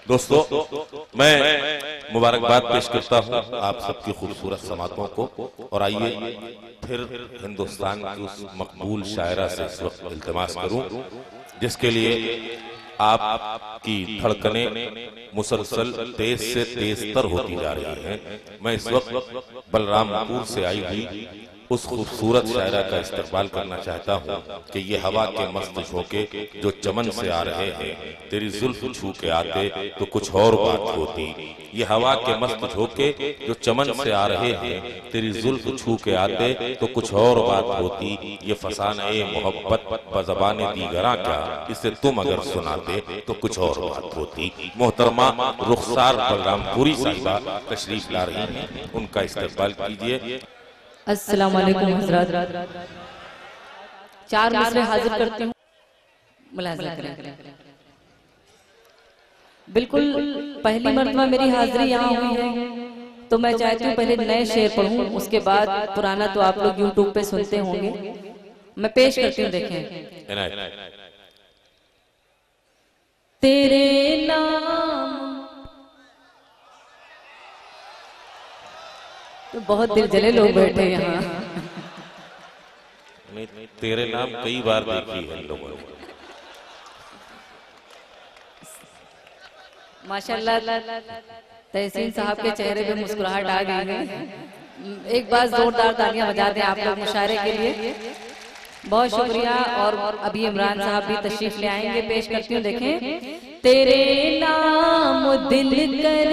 दोस्तों, मैं मुबारकबाद पेश करता हूँ आप सबकी खूबसूरत समातों को। और आइए फिर हिंदुस्तान की उस मकबूल शायरा से इस वक्त इल्तिमास करूँ जिसके लिए आपकी धड़कनें मुसलसल तेज से तेज तर होती जा रही हैं। मैं इस वक्त बलरामपुर से आई हुई उस खूबसूरत शायरा का इस्तकबाल करना चाहता हूँ कि ये हवा के मस्त झोंके जो चमन से आ रहे हैं, तेरी जुल्फ छू के आते तो कुछ और बात होती। ये हवा के मस्त झोंके जो चमन से आ रहे हैं, तेरी जुल्फ छू के आते तो कुछ और बात होती। ये फसाने मोहब्बत बज़बाने दीगरा क्या, इसे तुम अगर सुनाते तो कुछ और बात होती। मोहतरमा रुखसार बलरामपुरी साहिबा तशरीफ ला रही हैं, उनका इस्तकबाल कीजिए। अस्सलाम वालेकुम हज़रात। चार मिसरे हाजिर करती हूँ, मुलाज़ा करें। बिल्कुल पहली मर्तबा मेरी हाजिरी यहाँ हुई है तो मैं चाहती हूँ पहले नए शेर पढ़ूं, उसके बाद पुराना तो आप लोग यूट्यूब पे सुनते होंगे। मैं पेश करती हूँ, देखें। तेरे नाम तो बहुत दिल जले लोग बैठे यहाँ। तेरे नाम कई बार देखी है लोगों ने। माशाल्लाह तहसीन साहब के चेहरे पे मुस्कुराहट आ गई है। एक बार जोरदार तालियां बजा दें आप लोग मुशायरे के लिए। बहुत शुक्रिया। और अभी इमरान साहब भी तशरीफ ले आएंगे, पेश करती हूँ, देखें। तेरे नाम दिल कर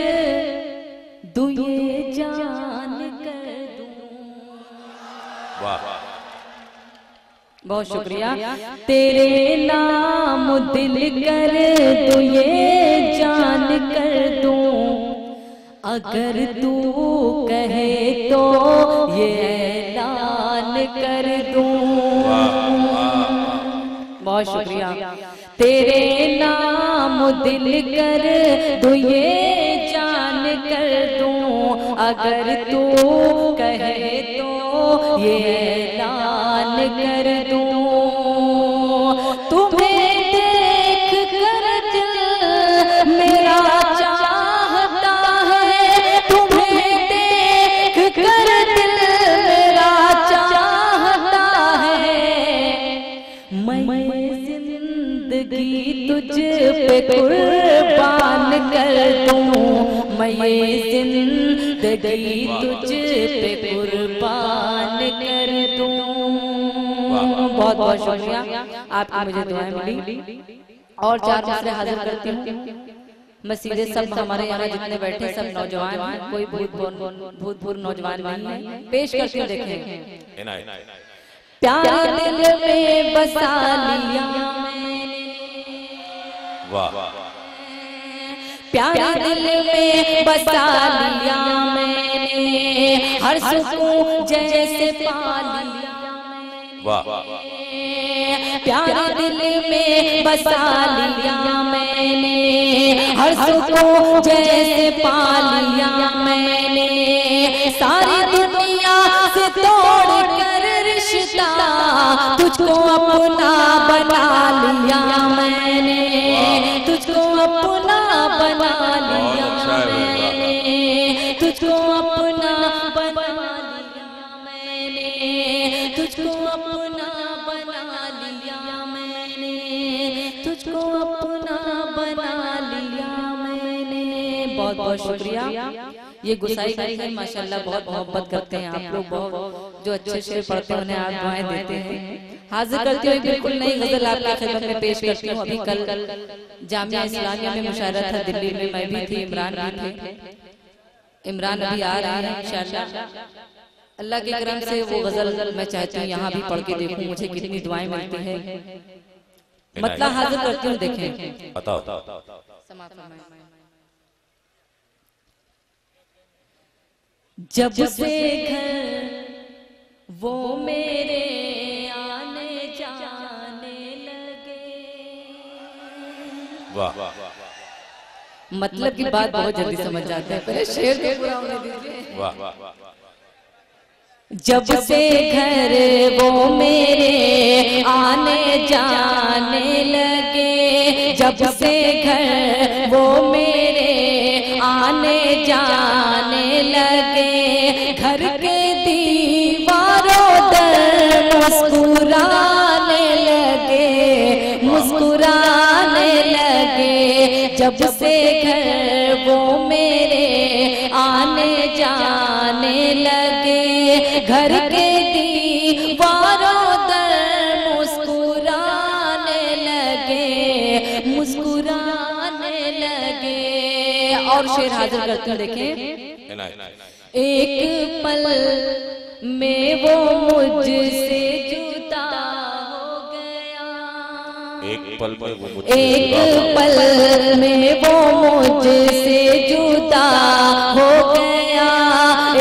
दुए जान कर दूं। वाह, बहुत शुक्रिया। तेरे नाम दिल कर दुए जान कर दूं, अगर तू कहे तो ये ऐलान कर दूं। बहुत शुक्रिया। तेरे नाम दिल कर दुए जान कर दूं, अगर तू कहे तो ये ऐलान कर दूं। तुम्हें देख कर दिल मेरा चाहता है, तुम्हें देख कर दिल मेरा चाहता है। मैं जिंदगी तुझ पे कुर्बान कर दूं, मैं जिंदगी तुझ पे कुर्बान कर दूं। बहुत बहुत शुक्रिया, आपकी मुझे दुआएं मिली। और चार मिसरे हाजिर करती हूँ। मैं सीधे सब हमारे यहाँ जितने बैठे सब नौजवान हैं, कोई भूतपूर्व नौजवान नहीं है। पेश करती हूँ, देखें। प्यार दिल में बसा लिया मैंने, वाह, प्यार दिल में बसा लिया मैंने, हर सुकून जैसे पा लिया मैंने। वाह, प्यार दिल में बसा लिया मैंने, हर सुकून जैसे पा लिया मैंने। सारी दुनिया से तोड़ कर रिश्ता तुझको अपना बना लिया मैंने, तुझको अपना बना लिया मैंने, तुझको अपना बना लिया मैंने, तुझको अपना बना लिया मैंने, तुझको अपना बना लिया मैंने। बहुत बहुत शुक्रिया। ये गुसाई करी है, माशाल्लाह बहुत मोहब्बत करते हैं आप लोग। बहुत जो अच्छे शेर पढ़ते हैं उन्हें आप दुआएं देते हैं। हाजिर करती हूँ बिल्कुल नई गजल आपकी खिदमत में पेश करती हूँ। अभी कल जामिया इस्लामिया में मुशायरा था दिल्ली में, मैं भी थी, इमरान भी थे। इमरान अभी आ रहा है इंशाअल्लाह। अल्लाह के करम से वो गजल मैं चाहती हूँ यहाँ भी पढ़ के देखूं, मुझे कितनी दुआएं मिलती है। मतलब हाजिर करती हूँ, देखें। जब से घर वो मेरे आने जाने लगे। वाह, मतलब की बात बहुत जल्दी समझ जाते हैं, पहले शेर को पूरा होने दीजिए। वाह, जब से घर वो मेरे आने जाने लगे, जब से घर वो मेरे आने जाने लगे, घर के दीवारों दर मुस्कुराने लगे, मुस्कुराने लगे। जब से घर वो मेरे आने जाने लगे, घर के दीवारों दर मुस्कुराने लगे, मुस्कुराने लगे। और शेर हाजिर करते हैं, देखें। एक पल में वो मुझसे जुदा हो गया, एक पल में वो मुझसे एक पल में वो मुझसे जुदा हो गया,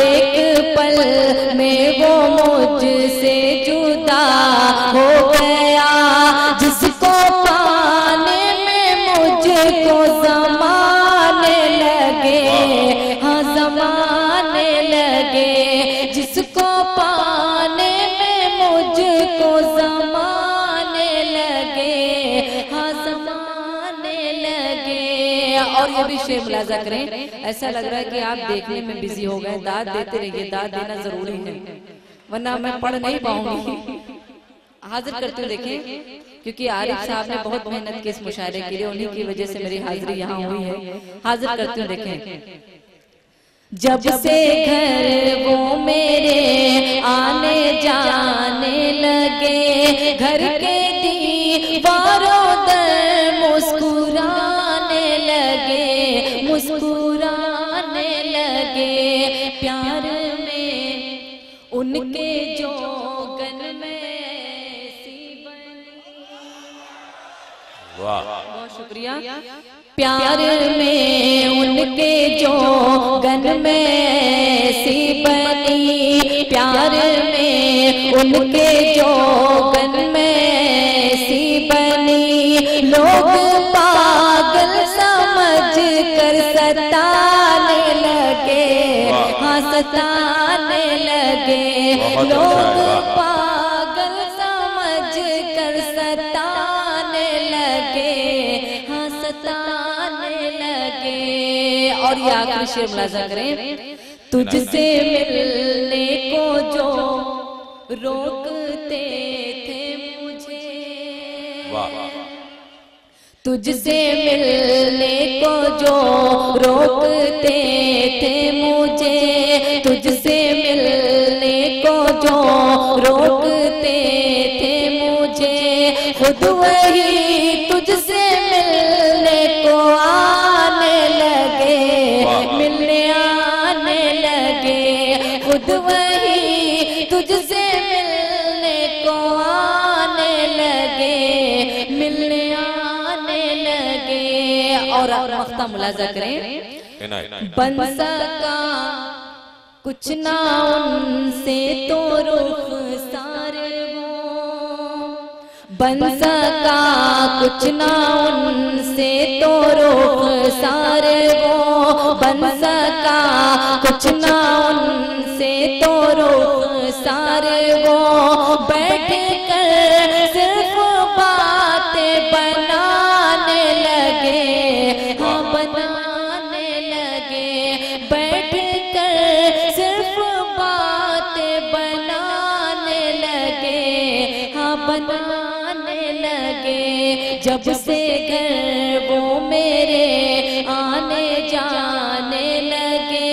एक पल में वो मुझसे जुदा हो गया। जिसको पाने में मुझको ज़माने लगे, हाँ ज़माने लगे। जिसको पाने में मुझको ज़माने लगे, हाँ ज़माने लगे। और ये भी शेर मुलाजा करें, ऐसा लग रहा है कि आप देखने में बिजी हो गए। दाद देते रहिए, दाद देना जरूरी है, वरना मैं पढ़ नहीं पाऊंगी। हाजिर करते हुए देखें, क्योंकि आरिफ साहब ने बहुत मेहनत की इस मुशायरे के लिए, उन्हीं की वजह से मेरी हाजिरी यहाँ हुई है। हाजिर करते हुए देखें। जब से घर वो मेरे आने जाने लगे, घर के दीवारों दर मुस्कुराने लगे, मुस्कुराने लगे। प्यार में उनके जोगन में सी बनी। वाह, बहुत शुक्रिया। प्यार में उनके जोगन में सी बनी, प्यार में उनके जोगन में सी बनी। लोग पागल समझ कर सताने लगे, हाँ सताने लगे। लोग पागल समझ कर सताने लगे, हाँ सताने लगे। और ये आखिरी शेर मुलाजा करें। तुझसे मिलने को जो रोकते थे मुझे, तुझसे मिलने को जो रोकते थे मुझे, तुझसे मिलने को जो रोकते थे मुझे, खुद वही तुझसे मिलने को आने लगे, मिलने आने लगे। खुद वही तुझसे मिलने को आने लगे, मिलने आने लगे। और मख्ता मुलाजा करें। बन सका कुछ ना उनसे तो रुखसार वो, बन सका कुछ ना उनसे तो रुखसार वो, बन सका कुछ ना उनसे तो रुखसार वो। बैठ कर सिर्फ बातें बनाने लगे, हाँ बनाने लगे। बैठ कर सिर्फ बातें बनाने लगे, हाँ बनाने लगे। जब से घर वो मेरे आने जाने लगे,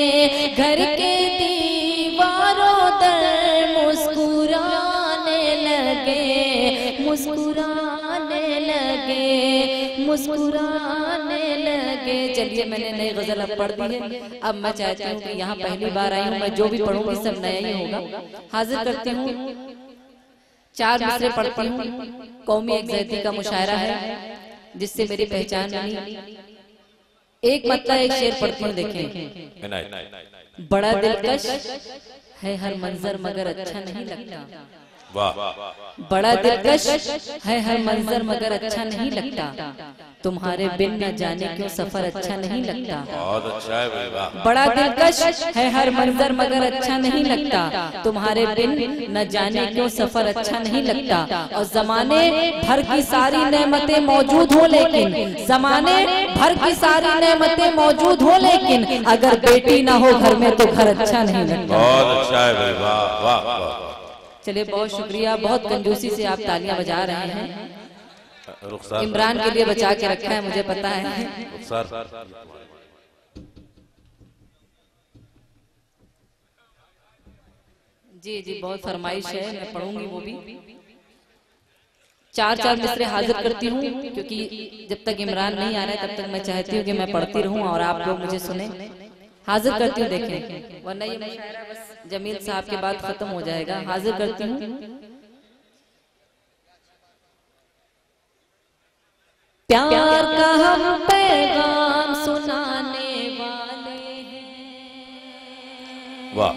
घर के दीवारों दर मुस्कुराने लगे, मुस्कुराने लगे, मुस्कुराने लगे। चलिए, मैंने नई गजल अब पढ़ दी है। अब मैं चाहती हूँ कि यहाँ पहली बार आई हूँ, मैं जो भी पढ़ूंगी सब नया ही होगा। हाजिर करती हूँ, 4 मिसरे पढ़ती हूँ। कौमी यकजहती का मुशायरा है जिससे मेरी पहचान बनी। एक मतलब एक शेर पढ़ती हूँ, देखें। बड़ा दिलकश है हर मंजर मगर अच्छा नहीं लगता, बड़ा दिलकश है हर मंजर मगर अच्छा नहीं लगता, तुम्हारे बिन न जाने क्यों सफर अच्छा नहीं लगता। बहुत अच्छा है भाई, वाह। बड़ा दिलकश है हर मंजर मगर अच्छा नहीं लगता, तुम्हारे बिन न जाने क्यों सफर अच्छा नहीं लगता। और जमाने भर की सारी नेमतें मौजूद हो लेकिन, जमाने भर की सारी नेमतें मौजूद हो लेकिन, अगर बेटी ना हो घर में तो घर अच्छा नहीं लगता। बहुत अच्छा है भाई, वाह वाह वाह। चलिए बहुत शुक्रिया, बहुत कंजूसी से आप तालियां बजा रहे हैं। रुखसार इमरान के लिए बचा के रखा है, मुझे पता है। रुखसार जी जी, बहुत फरमाइश है, मैं पढ़ूंगी वो भी। चार चार मिसरे हाजिर करती हूँ, क्योंकि जब तक इमरान नहीं आ रहा है तब तक मैं चाहती हूँ कि मैं पढ़ती रहूं और आप लोग मुझे सुने। हाजिर करती हूँ, देखें, वरना ये मुशायरा बस जमील साहब के बाद खत्म हो जाएगा। हाजिर करती हूँ। प्यार का हम पैगाम सुनाने वाले हैं। वाह।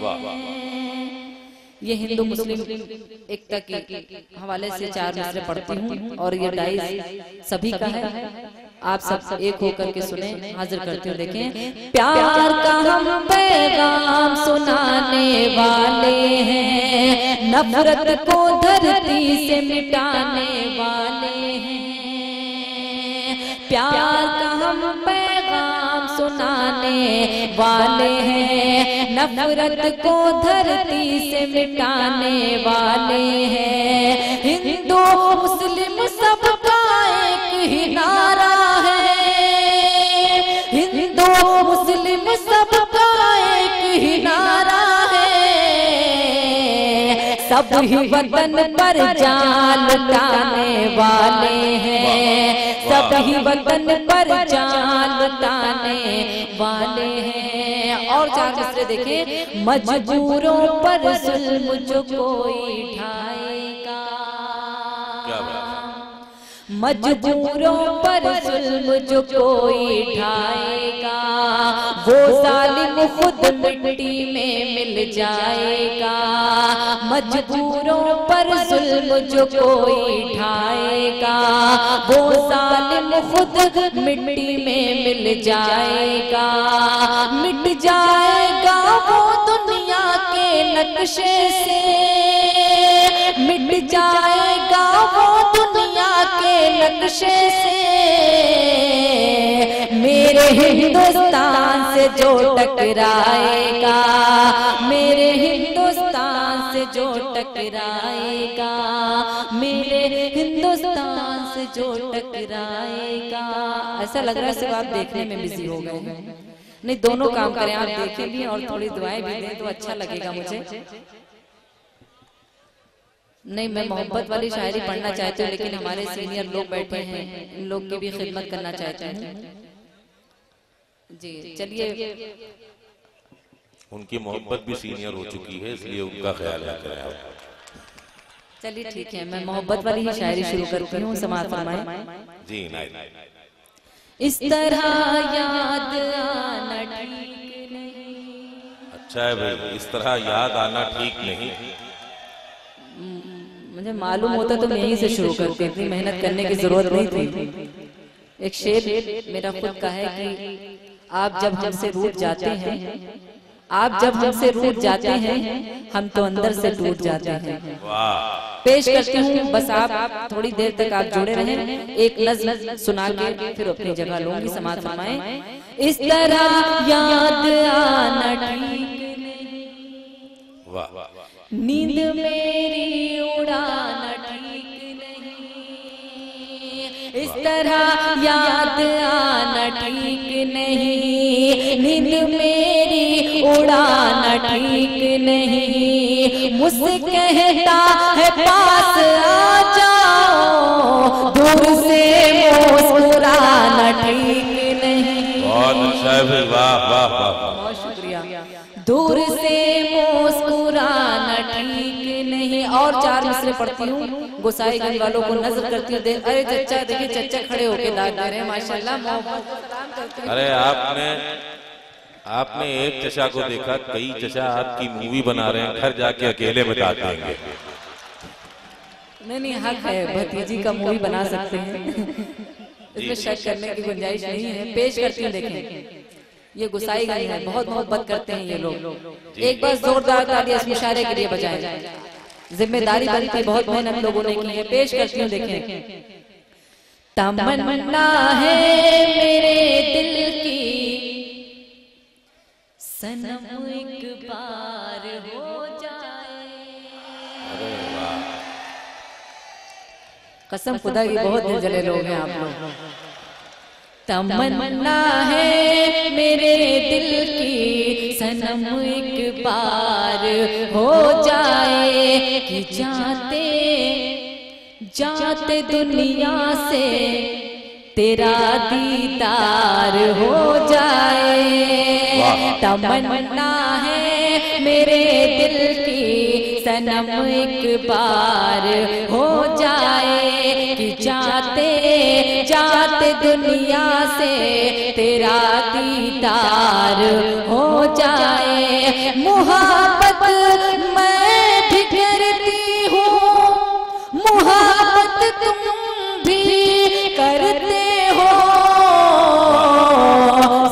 ये हिंदू मुस्लिम एकता के हवाले से चार मिसरे पढ़ती हूँ और ये डाइस सभी का है, आप सब एक होकर के सुने। हाजिर करती हूँ, देखें। प्यार का हम पैगाम सुनाने वाले हैं, नफरत को धरती से मिटाने वाले हैं। प्यार का हम पैगाम सुनाने वाले हैं, नफरत को धरती से मिटाने वाले हैं। हिंदू मुस्लिम सबका एक ही नारा है, हिंदू मुस्लिम सबका एक ही नारा है। सब ही वतन पर जान लुटाने वाले हैं, सब ही वतन पर जान लुटाने वाले हैं। और चार मिसरे देखें। मजबूरों पर जुल्म जो कोई ढाएगा, मजबूरों पर जुल्म जो कोई ढाएगा, वो जालिम खुद मिट्टी में मिल जाएगा। मजबूरों पर जुल्म जो कोई ढाएगा, वो जालिम खुद मिट्टी में मिल जाएगा। मिट जाएगा वो दुनिया के नक्शे से, मिट जाएगा वो दुनिया के नक्शे से। मेरे हिंदुस्तान से जो टकराएगा, मेरे हिंदुस्तान से जो टकराएगा, मेरे हिंदुस्तान से जो टकराएगा। ऐसा लग रहा है सिर्फ आप देखने में बिजी हो गए हैं। नहीं, दोनों काम करें, आप देखें भी और थोड़ी दुआएं भी दें तो अच्छा लगेगा मुझे। नहीं, मैं मोहब्बत वाली शायरी पढ़ना चाहती हूँ, लेकिन हमारे सीनियर लोग बैठे हैं, इन लोग की भी खिदमत करना चाहते हैं। जी चलिए, उनकी मोहब्बत भी सीनियर हो चुकी है, इसलिए उनका ख्याल रख रहे हैं। चलिए ठीक है, मैं मोहब्बत वाली ही शायरी शुरू करती हूँ, समाअत फरमाएं। जी नहीं। इस तरह याद आना ठीक नहीं। अच्छा है भाई, इस तरह याद आना ठीक नहीं। मुझे मालूम होता तो मैं यहीं से शुरू करती थी, मेहनत करने की जरूरत नहीं थी। एक शेर मेरा खुद का है कि आप जब हमसे रूठ जाते हैं, आप जब हमसे रूठ जाते हैं, हम तो अंदर से टूट जाते हैं। पेश करती हूँ, बस आप थोड़ी देर तक आप जुड़े रहें। एक नज़्म सुना के फिर अपनी जगह लूंगी, समाअत फरमाएं। इस तरह याद आना ठीक नहीं, नींद मेरी उड़ाना ठीक नहीं। इस तरह याद आना ठीक नहीं, नींद मेरी उड़ाना ठीक नहीं। मुझसे कहता है पास आ जाओ, दूर से मुस्कुराना ठीक नहीं। बहुत अच्छा है भाई, वाह वाह वाह, बहुत शुक्रिया। दूर से मुस्कुराना ठीक नहीं। और चार मिसरे पढ़ती हूँ, गोसाईगंज वालों को नजर करती हूँ। अरे चच्चा देखिए, चच्चा खड़े होके दाद दे रहे हैं, माशाल्लाह। अरे आपने एक चचा को देखा, कई चचा आपकी मूवी बना रहे हैं, घर जाके अकेले बता देंगे। नहीं हक है, भतीजी का मूवी बना सकते हैं, इसमें शक करने की गुंजाइश नहीं है। पेश करती हूँ, देखें ये गुसाई गाई है, बहुत मोहब्बत करते हैं ये लोग। एक बार जोरदार तालियां इस मुशायरे के लिए बजाएं, जिम्मेदारी बनती, बहुत मेहनत लोगों ने की है। पेश करती हूँ, देखें। तमन्ना है मेरे दिल की सनम एक बार हो जाए। कसम खुदा की बहुत दिल जले लोग हैं आप लोग। तमन्ना है मेरे दिल की सनम एक बार हो जाए कि जाते जाते दुनिया से तेरा दीदार हो जाए। तमन्ना है मेरे दिल की सनम एक बार हो जाए कि जाते जाते दुनिया से तेरा दीदार हो जाए। मुहब्बत मैं भी करती हूँ, मुहब्बत तुम भी करते हो,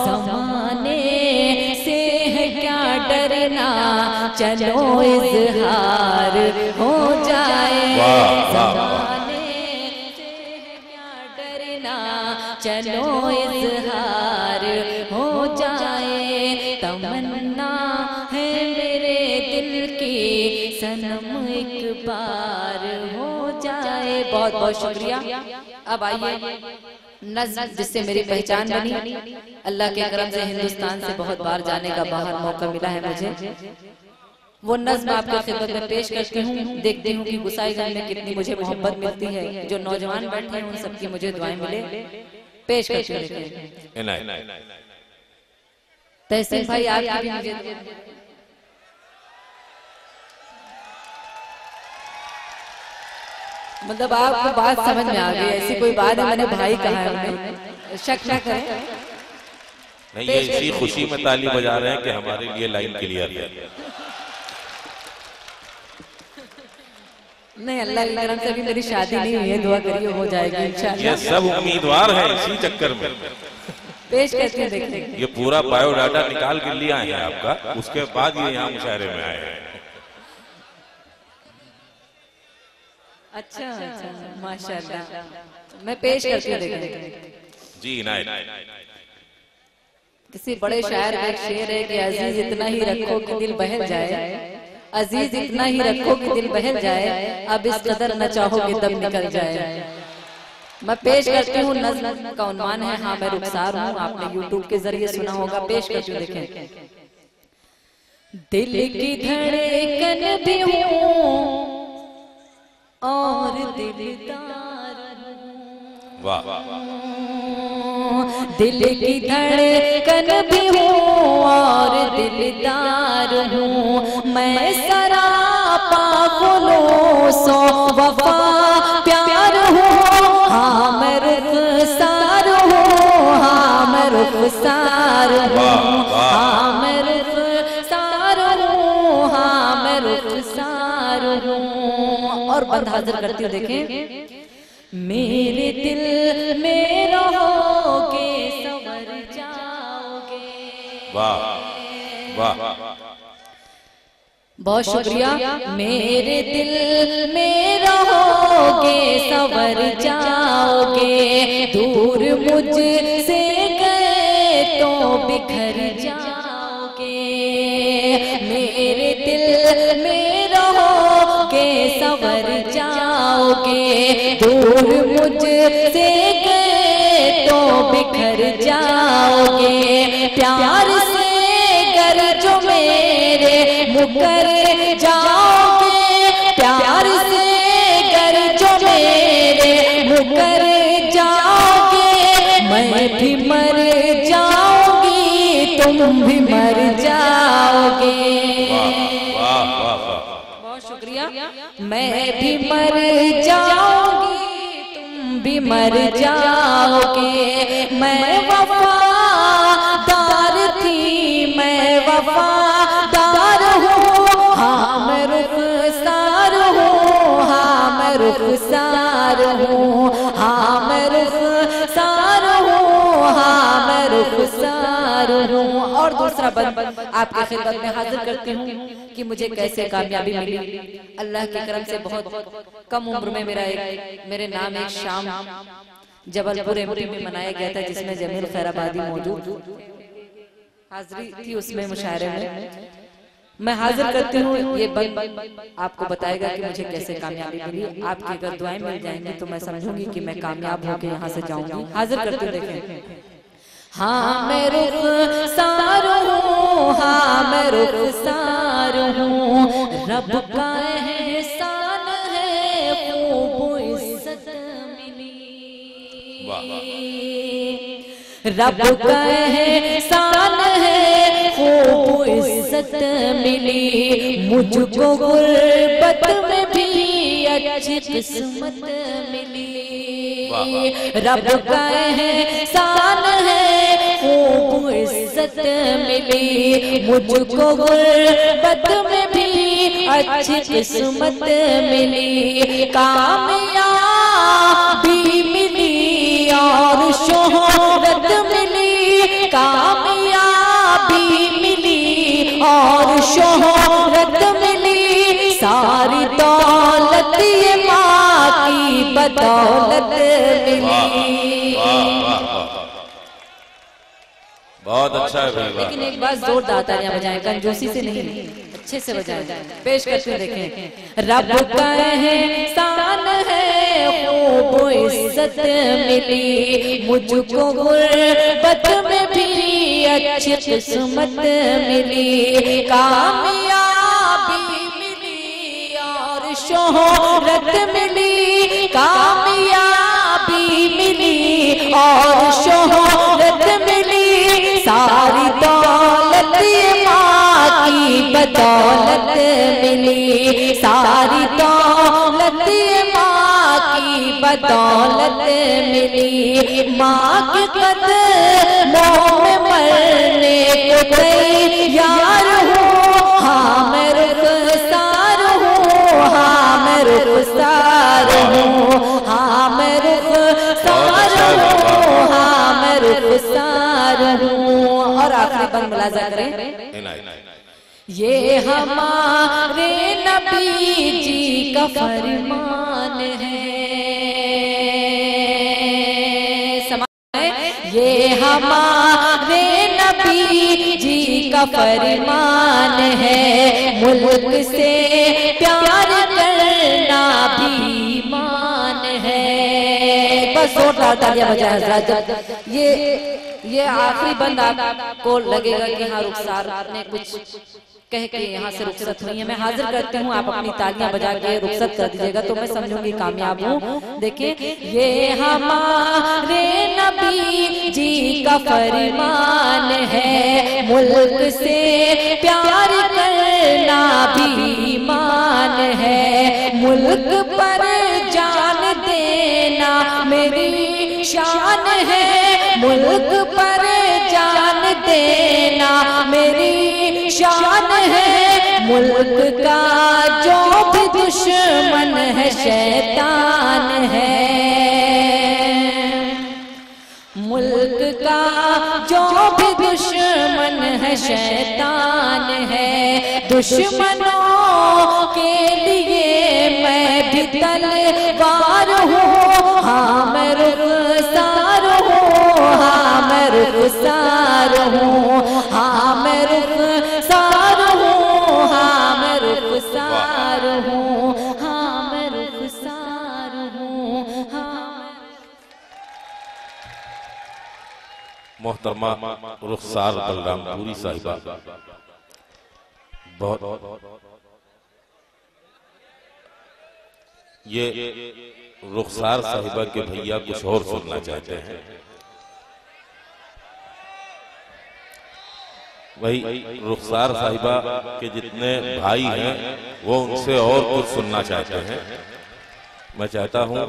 ज़माने से है क्या डरना, चलो इज़हार हो जाए। ज़माने से है क्या डरना, चलो इज़हार हो जाए। तमन्ना है मेरे दिल की सनम एक बार हो जाए। बहुत बहुत शुक्रिया। अब आइए नज़्म जिससे मेरी पहचान बनी, अल्लाह के करम से हिंदुस्तान से बहुत बार जाने का बाहर मौका मिला है मुझे, वो नज़्म आपके खिदमत में पेश करती हूँ। देखती हूँ कि गुसाई गाने में कितनी मुझे मोहब्बत मिलती है। जो नौजवान बैठे हैं उन सबकी मुझे दुआएं मिले। पेश करती हूँ। तहसीन भाई आपकी भी मुझे मतलब आपको बात समझ में आ गई, ऐसी कोई बात है मैंने भाई कहा है उन्हें, शक न करें। नहीं ये इसी खुशी में ताली बजा रहे हैं कि हमारे लिए लाइन क्लियर है। नहीं अल्लाह की करम से अभी मेरी शादी नहीं हुई है, दुआ करिए हो जाएगी इंशाअल्लाह। ये सब उम्मीदवार हैं इसी चक्कर में। पेश करते हैं, देखते ये पूरा बायोडाटा निकाल के लिए आए हैं आपका, उसके बाद ये यहाँ मुशायरे में आए हैं। अच्छा माशाअल्लाह। मैं पेश करती हूँ, देखिए जी इनायत। किसी बड़े शायर का एक शेर है कि अजीज इतना ही रखो कि दिल बहल जाए, अजीज इतना ही रखो कि दिल बहल जाए, अब इस कदर न चाहो कि दम निकल जाए। मैं पेश करती हूँ, नज़्म का उन्वान है हाँ मैं रुखसार हूँ, आपने यूट्यूब के जरिए सुना होगा। पेश करती हूँ, देखें। दिल की धड़कन भी हूँ और दिलदार, वाह, दिल की धड़कन भी हूँ और दिलदार हूँ, मैं सरापा खुलूसो वफा प्यार हूँ, हाँ मैं रुखसार हूँ, हाँ मैं रुखसार हूँ, हाँ मैं रुखसार हूँ, हाँ मैं रुखसार हूँ। और बंद हाजिर करती हूँ, देखें। मेरे दिल में रहोगे संवर जाओगे। वाह वाह, बहुत शुक्रिया। मेरे दिल में रहोगे संवर जाओगे, दूर मुझसे गए तो बिखर जाओगे। मेरे दिल में रहोगे संवर जाओगे, दूर मुझसे गए तो बिखर जाओगे। प्यार से कर जो मेरे मुकर जाओगे, प्यार से कर जो मेरे मुकर जाओगे, मैं भी मर जाऊंगी तुम भी मर जाओगे। बहुत शुक्रिया। मैं भी मर जाऊंगी तुम भी मर जाओगे, मैं वफादार थी मैं वफादार हूँ, हाँ मैं रुखसार हूँ, हाँ मैं रुखसार रुखसार हूँ, हाँ मैं रुखसार हूँ, हाँ मैं रुखसार हूँ। और दूसरा बंद आपके खिदमत में हाजिर करती हूँ कि मुझे कैसे कामयाबी मिली। अल्लाह के करम से बहुत कम उम्र में मेरे नाम एक शाम जबलपुर एमपी में मनाया गया था, जिसमें जमील खैराबादी मौजूद हाजिरी थी। उसमें मुशायरे में मैं हाजिर करती हूँ। ये बंद आपको बताएगा कि मुझे कैसे कामयाबी मिली। आपकी अगर दुआएं मिल जाएंगी तो मैं समझूंगी कि मैं कामयाब होकर यहाँ से जाऊंगी। हाजिर करती हूँ, देखें। हाँ मैं रुखसार हूँ, हाँ मैं रुखसार हूँ, रब का एहसान है खूब इज्जत मिली, रब का एहसान है खूब इज्जत मिली, मुझको गुर्बत में भी अच्छी किस्मत मिली, रब का एहसान है खूब इज्जत मिली, मुझको गुर्बत में भी अच्छी किस्मत मिली, कामयाबी मिली और शोहरत मिली, कामयाबी मिली और शोहरत मिली, सारी दौलत ये माँ की बदौलत मिली। बहुत अच्छा है भाई। लेकिन एक बात जोरदार तालियां बजाएं, कंजूसी से नहीं, अच्छे से बजाएं। पेश करते हैं, देखें। रब का एहसान है खूब इज्जत मिली, मुझको गुर्बत में भी अच्छी किस्मत मिली, कामयाबी मिली और शोहरत मिली, कामयाबी मिली और शोहरत मिली, सारी दौलत माँ की बदौलत मिली, सारी दौलत माँ की बदौलत मिली, माँ के कदमों में मरने को तैयार हूँ, हाँ मैं रुखसार हूँ, हाँ मैं रुखसार हूँ, हाँ मैं रुखसार हूँ, हाँ मैं रुखसार हूँ। और आखिरी बंद मुलाजा करें। ये हमारे नबी जी का फरमान है, ये हमारे नबी जी का फरमान है, मुल्क से प्यार करना भी ईमान है। बस जोरदार तालियां बजाएं हज़रात। ये आखिरी बंद आपको लगेगा कि हाँ रुखसार ने कुछ कह के यहाँ से रुखसत हुई है। मैं हाजिर करती हूँ, आप अपनी तालियां बजा के रुखसत कर दीजिएगा तो मैं समझूंगी कामयाब हूँ। देखिए, ये हमारे नबी जी का फरमान है, मुल्क से प्यार करना भी ईमान है, मुल्क पर जान देना मेरी शान है, मुल्क पर जान देना मेरी शान है, मुल्क का जो भी दुश्मन है शैतान है, मुल्क का जो भी दुश्मन है शैतान है, दुश्मनों के लिए मैं भी तलवार हूँ, हाँ मैं रुखसार हूँ, हाँ मैं रुखसार हूँ, हाँ मैं रुखसार हूँ, हाँ मैं रुखसार हूँ, हाँ मैं रुखसार हूँ, हाँ। मोहतरमा रुखसार बलरामपुरी साहिबा, बहुत ये रुखसार साहिबा के भैया कुछ और सुनना चाहते हैं। वही रुखसार साहिबा के जितने भाई हैं वो उनसे और कुछ सुनना चाहते हैं। मैं चाहता हूं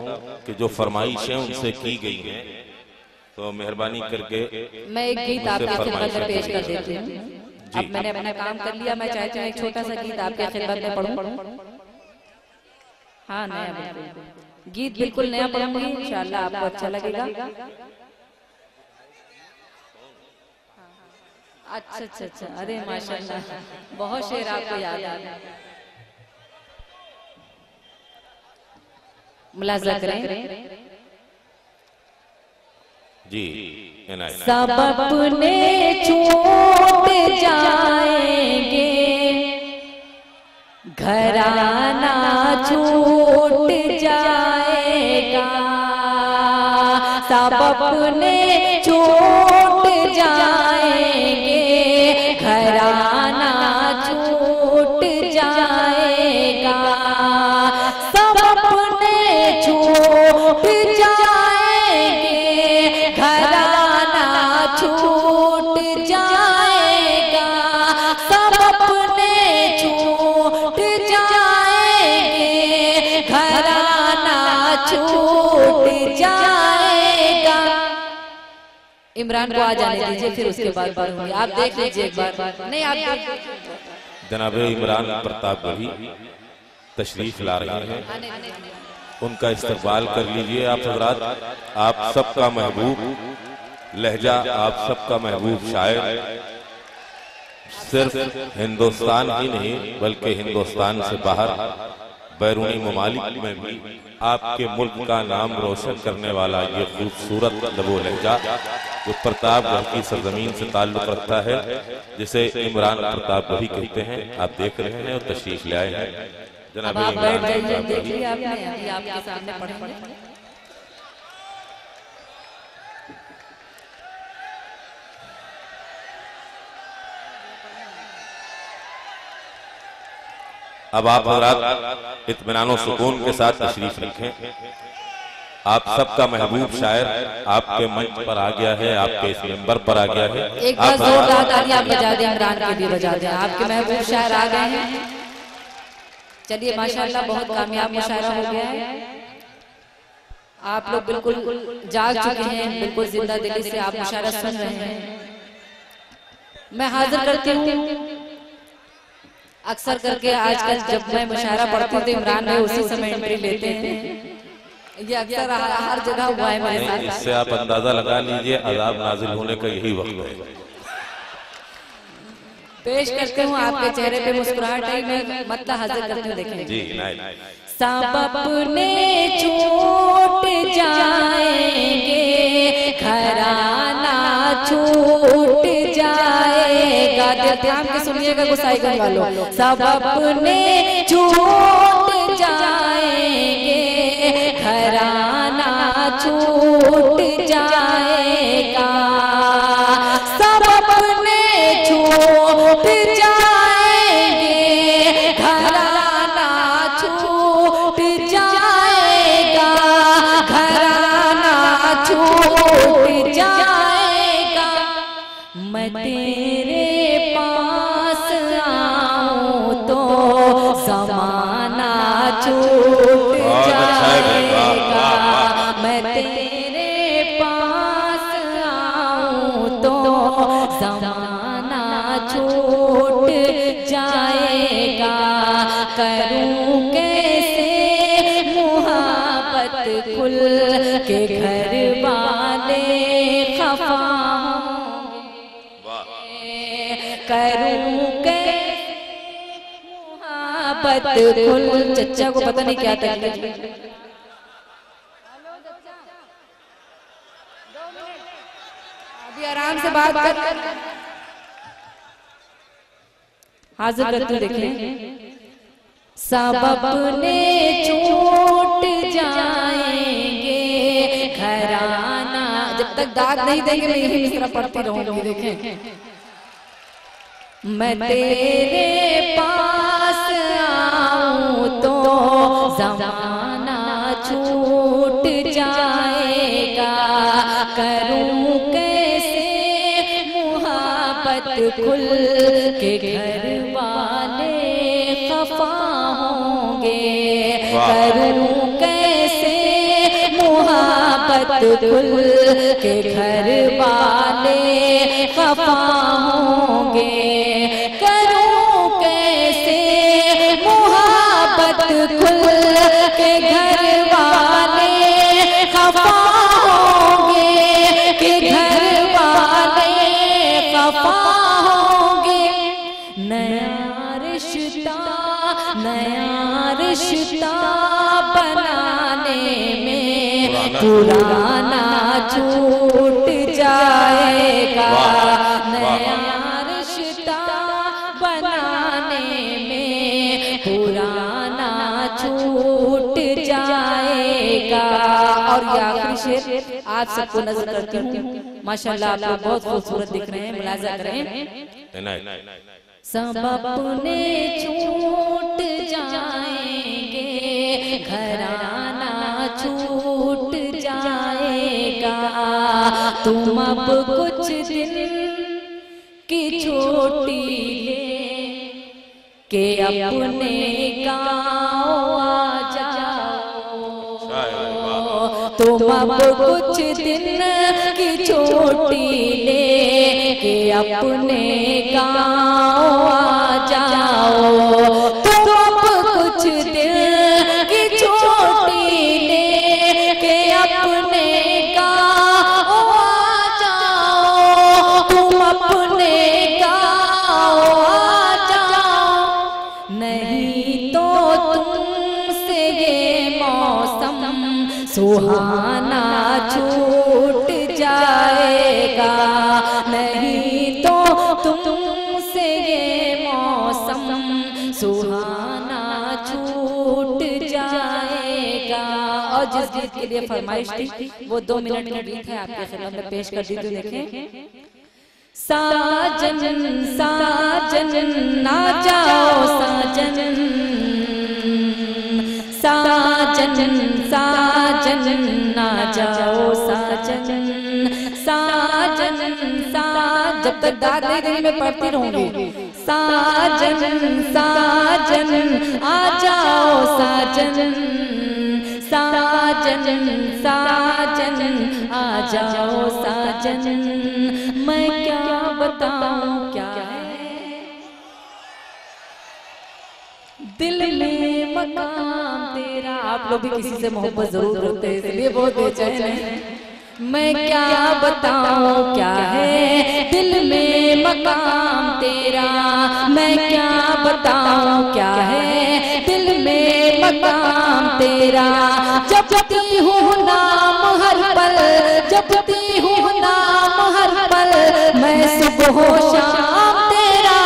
कि जो फरमाइशें उनसे की गई हैं तो मेहरबानी करके मैं एक गीत आपके खिदमत में पेश कर देती हूँ। अब मैंने अपना काम कर लिया, मैं चाहती हूँ एक छोटा सा गीत आपके खिदमत में पढ़ूं। हाँ, नया बिल्कुल। गीत बिल्कुल नया पढ़ूंगी, इंशाल्लाह आपको अच्छा लगेगा। अच्छा अच्छा अच्छा, अरे माशाल्लाह, बहुत शेर आपको याद आ रहा है। मुलाजा करें जी। सब अपने छूट जाएंगे, घराना छूट जाएगा। सब अपने छूट जाएंगे, घराना छूट जाएगा। सब अपने छूट जाएंगे, घराना छूट जाएगा। सब अपने छूट जाएंगे, घराना छूट जाएगा। इमरान को आ जाने दीजिए, फिर उसके बाद पढ़ूंगी। आप देख लीजिए एक बार। नहीं आप जनाब इमरान प्रताप भाई तशरीफ ला रहे हैं, उनका इस्तकबाल कर लीजिए आप हजरात। आप सबका महबूब लहजा, आप सबका महबूब शायर, सिर्फ हिंदुस्तान ही नहीं बल्कि हिंदुस्तान से बाहर बैरूनी ममालिक में भी आपके मुल्क का नाम रोशन करने वाला ये खूबसूरत लबो लहजा जो प्रतापगढ़ की सरजमीन से ताल्लुक रखता है, जिसे इमरान प्रताप भी कहते हैं, आप देख रहे हैं और तशरीफ ले आए हैं। जनाब इमरान प्रताप भी आपके सामने पढ़ेंगे। अब आप हज़रात इत्मीनान और सुकून के साथ तशरीफ रखें। आप सबका महबूब शायर आपके मंच पर आ गया है, आपके इस मेंबर पर आ गया है। एक बार जोरदार तालियां बजा दें, इमरान के लिए बजा दें। आपके महबूब शायर आ गए हैं। चलिए माशाल्लाह, बहुत कामयाब मुशायरा हो गया है। आप लोग बिल्कुल जाग चुके हैं, बिल्कुल जिंदा दिली से आप मुशायरा सुन रहे हैं। मैं हाजिर करती हूँ, अक्सर करके आजकल जब मैं मुशायरा पढ़ती हूँ तो इमरान भाई उसी समय एंट्री लेते हैं। ये अक्सर हर जगह हुआ है मेरे साथ। इससे आप अंदाजा लगा लीजिए अज़ाब नाजिल होने का यही वक्त है। पेश करते हूँ आपके चेहरे पे मुस्कुराहट है, मैं मतलब हाजिर करते हूँ, देखें जी। सब अपने छूट जाएंगे, घराना छूट जाएगा। ध्यान के सुनिएगा गुसाईगंज वालों। सब अपने छूट जाएंगे, घराना छूट जाएगा। सब अपने छूट जाएंगे, घराना छूट जाएगा। घराना छूट जाएगा। मैं तेरे पास आऊं तो ज़माना छूट जाएगा। मैं तेरे पास आऊं तो ज़माना छूट जाएगा। करूं कैसे मुहब्बत खुल के घर वाले खफा करूं कैसे मुहब्बत खुल। चच्चा को पता नहीं क्या तकलीफ। अभी आराम से बात कर, हाजिर करते देखें। सब अपने छूट जाएंगे, घराना। जब तक दाग नहीं देंगे मैं यही मिसरा पढ़ती रहूंगी। देखें, मैं तेरे पास आऊं तो ज़माना छूट जाएगा। करूं कैसे मुहब्बत खुल के घर वाले खफा होंगे। करूं कैसे मुहब्बत खुल के घर वाले खफा होंगे। करूं कैसे मुहब्बत खुल के घर वाले नया रिश्ता बनाने में पुराना छूट जाएगा। नया रिश्ता बनाने में पुराना छूट जाएगा। और ये आखिरी शेर आप सबको नजर करती हूँ। माशाल्लाह आप लोग बहुत खूबसूरत दिख रहे हैं, मुलाजा करें। सब अपने छूट जाएंगे, घराना छूट जाएगा। तुम अब कुछ दिन की छोटी ले के अपने गाँव आ जाओ। तुम अब कुछ दिन की छोटी ले के अपने गाँव आ जाओ। तुम अब कुछ दिन की छोटी ले के अपने गाँव आ जाओ। तुम अपने गाँव आ जाओ। नहीं तो तुमसे ये मौसम सुहाना छूट जाएगा। नहीं तो तुमसे ये मौसम सुहाना छूट जाएगा। और जिस गीत के लिए फरमाइश थी वो 2 मिनट का गीत है, आपके खिदमत में पेश कर दीजिए। देखें। साजन साजन ना जाओ साजन, साजन साजन ना जाओ साजन, साजन साजन। जब तक दादी दिल में पढ़ती रहूंगी। साजन साजन आ जाओ साजन, साजन साजन आ जाओ साजन। मैं क्या बताऊं क्या है दिल में मकाम तेरा। आप लोग भी किसी से मोहब्बत जरूर करते हैं, इसलिए बहुत बेचैन हैं। मैं क्या बताऊं क्या है दिल में मकाम तेरा। मैं क्या बताऊं क्या है दिल में मकाम तेरा। जपती हूँ नाम हर पल, जपती हूँ नाम हर पल, मैं सुबह शाम तेरा।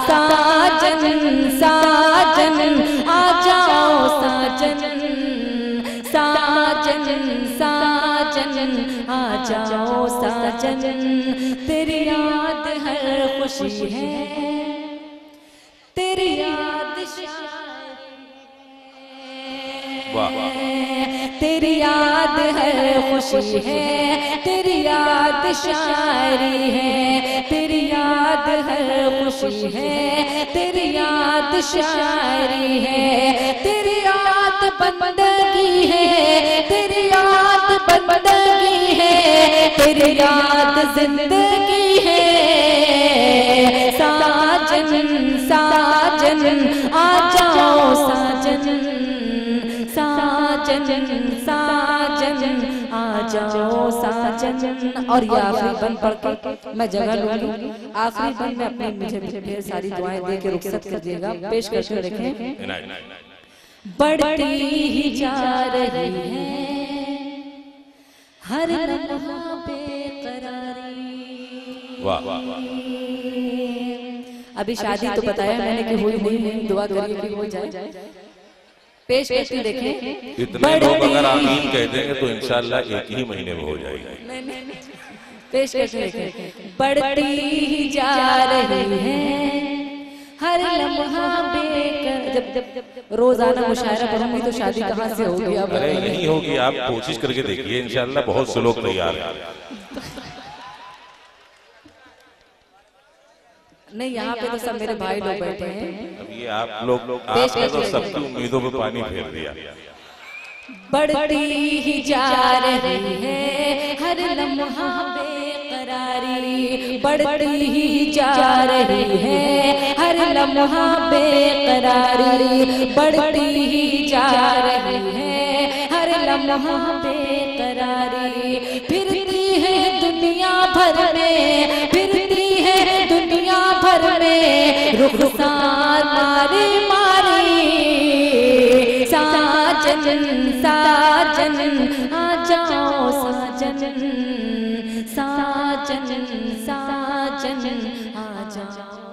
साजन साजन आ जाओ साजन, साजन साजन आ जाओ साजन। तेरी याद हर खुशी है, तेरी याद तेरी याद है खुशी है, तेरी याद शायरी है। तेरी याद है खुशी है, तेरी याद शायरी है। तेरी याद बंदगी है, तेरी याद बंदगी है, तेरी याद जिंदगी है। साजन साजन आ जाओ साजन, साजन साजन आ जाओ साजन। और ये आखिरी बंद पढ़कर मैं जगह लूंगी। आखिरी बंद में अपनी मुझे ढेर सारी दुआएं दे के रुखसत कर दिएगा। पेश करके देखें। बढ़ती ही जा रही है हर लम्हा बेकरारी। अभी शादी तो बताया मैंने कि हुई नहीं, दुआ करिए कि हो जाए। पेश करके देखें। इतने लोग अगर आमीन कह देंगे तो इंशाल्लाह एक ही महीने में हो जाएगी। पेश करके देखें। बढ़ती ही जा रही है हर लम्हा बेकर। जब रोजाना मुशायरा पढ़ूंगी तो शादी कहाँ से होगी? अब अरे नहीं होगी, आप कोशिश करके देखिए, इंशाल्लाह बहुत से लोग तैयार हैं। नहीं, यहाँ पे तो सब मेरे भाई लोग बैठे हैं। अब ये आप लोग आपने तो सबकी उम्मीदों पे पानी फेर दिया। बढ़ती ही जा रही है हर लम्हा बेकरारी। बढ़ती ही जा रही है हर लम्हा बेकरारी। बढ़ती ही जा रही है हर लम्हा बेकरारी। फिरती है दुनिया भर में, फिरती है दुनिया भर में रुखसार मारे मारे साजन साजन आ जाओ साजन साजन साजन आ जाओ।